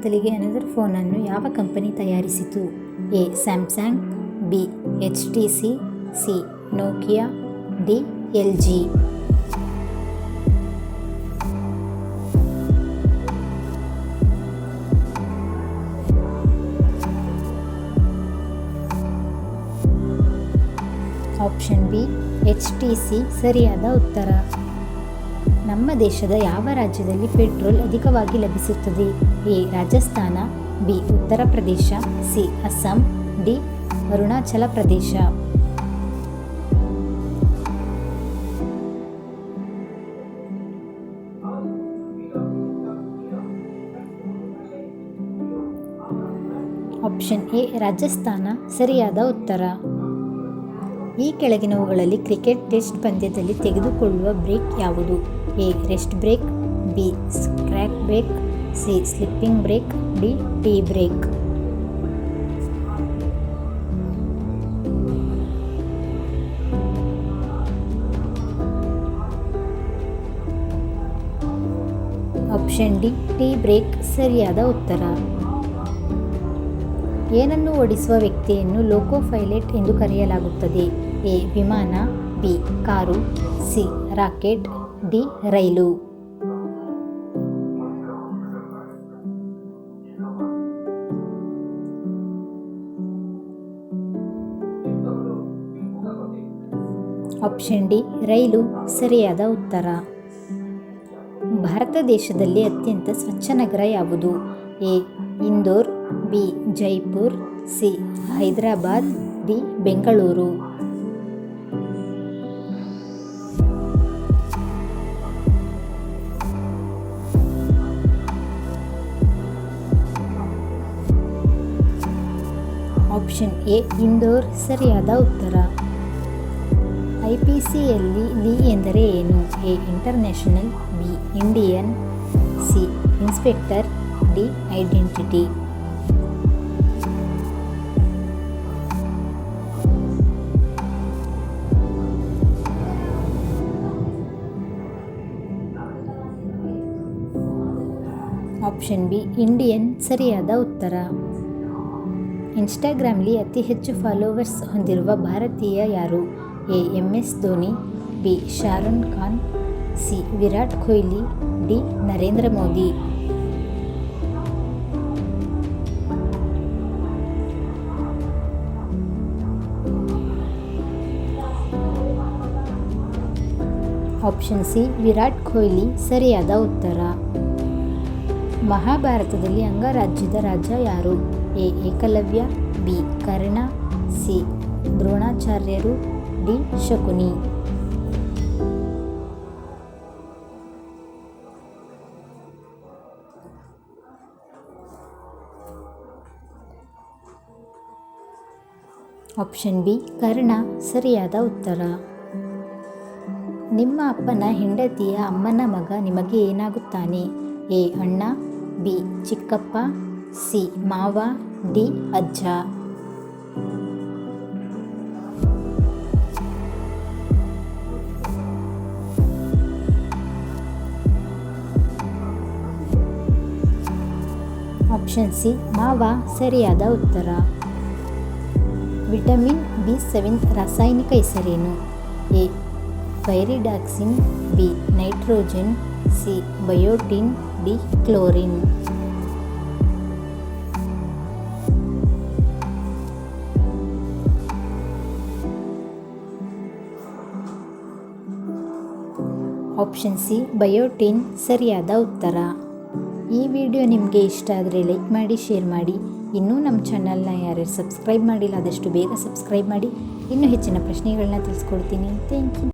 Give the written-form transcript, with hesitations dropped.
ಮೊದಲಿಗೆ ಅನದರ್ ಫೋನನ್ನು ಯಾವ ಕಂಪನಿ ತಯಾರಿಸಿತು? A Samsung, B HTC, C Nokia, D LG. Option B HTC ಸರಿಯಾದ ಉತ್ತರ. ನಮ್ಮ ದೇಶದ ಯಾವ ರಾಜ್ಯದಲ್ಲಿ ಪೆಟ್ರೋಲ್ ಅಧಿಕವಾಗಿ ಲಭಿಸುತ್ತದೆ? A Rajasthan, B Uttar Pradesh, C Assam, D Arunachal Pradesh. Option A Rajasthan ಸರಿಯಾದ ಉತ್ತರ. ಈ ಕೆಳಗಿನವುಗಳಲ್ಲಿ ಕ್ರಿಕೆಟ್ ಟೆಸ್ಟ್ ಪಂದ್ಯದಲ್ಲಿ ತೆಗೆದುಕೊಳ್ಳುವ ಬ್ರೇಕ್ ಯಾವುದು? A rest break, B snack break, C slipping break, D tea break. Option D tea break ಸರಿಯಾದ ಉತ್ತರ. ಏನನ್ನು ಓಡಿಸುವ ವ್ಯಕ್ತಿಯನ್ನು ಲೋಕೋ ಪೈಲಟ್ ಎಂದು ಕರೆಯಲಾಗುತ್ತದೆ? ಎ ವಿಮಾನ, B car, C rocket, D ರೈಲು. ಆಪ್ಷನ್ ಡಿ ರೈಲು ಸರಿಯಾದ ಉತ್ತರ. ಭಾರತ ದೇಶದಲ್ಲಿ ಅತ್ಯಂತ ಸ್ವಚ್ಛ ನಗರ ಯಾವುದು? A Indore, B Jaipur, C Hyderabad, D Bengaluru. Option A Indore ಸರಿಯಾದ ಉತ್ತರ. IPCಯಲ್ಲಿ ಲಿ ಎಂದರೆ ಏನು? A international, B Indian, C inspector, D identity. Option B Indian ಸರಿಯಾದ ಉತ್ತರ. ಇನ್ಸ್ಟಾಗ್ರಾಮ್ಲಿ ಅತಿ ಹೆಚ್ಚು ಫಾಲೋವರ್ಸ್ ಹೊಂದಿರುವ ಭಾರತೀಯ ಯಾರು? A MS Dhoni, B Shahrukh Khan, C Virat Kohli, D Narendra Modi. Option C Virat Kohli ಸರಿಯಾದ ಉತ್ತರ. ಮಹಾಭಾರತದಲ್ಲಿ ಅಂಗರಾಜ್ಯದ ರಾಜ ಯಾರು? A Ekalavya, B Karna, C ದ್ರೋಣಾಚಾರ್ಯರು, D Shakuni. Option B Karna ಸರಿಯಾದ ಉತ್ತರ. ನಿಮ್ಮ ಅಪ್ಪನ ಹೆಂಡತಿಯ ಅಮ್ಮನ ಮಗ ನಿಮಗೆ ಏನಾಗುತ್ತಾನೆ? ಎ ಅಣ್ಣ, ಬಿ ಚಿಕ್ಕಪ್ಪ, ಸಿ ಮಾವ, ಡಿ ಅಜ್ಜ. ಆಪ್ಷನ್ ಸಿ ಮಾವ ಸರಿಯಾದ ಉತ್ತರ. ವಿಟಮಿನ್ B7 ರಾಸಾಯನಿಕ ಹೆಸರೇನು? A pyridoxine, B nitrogen, C biotin, D chlorine. Option C biotin ಸರಿಯಾದ ಉತ್ತರ. ಈ ವಿಡಿಯೋ ನಿಮಗೆ ಇಷ್ಟ ಆದರೆ ಲೈಕ್ ಮಾಡಿ, ಶೇರ್ ಮಾಡಿ. ಇನ್ನೂ ನಮ್ಮ ಚಾನಲ್ನ ಯಾರ್ಯಾರು ಸಬ್ಸ್ಕ್ರೈಬ್ ಮಾಡಿಲ್ಲ ಆದಷ್ಟು ಬೇಗ ಸಬ್ಸ್ಕ್ರೈಬ್ ಮಾಡಿ. ಇನ್ನೂ ಹೆಚ್ಚಿನ ಪ್ರಶ್ನೆಗಳನ್ನ ತಿಳಿಸ್ಕೊಡ್ತೀನಿ. Thank you.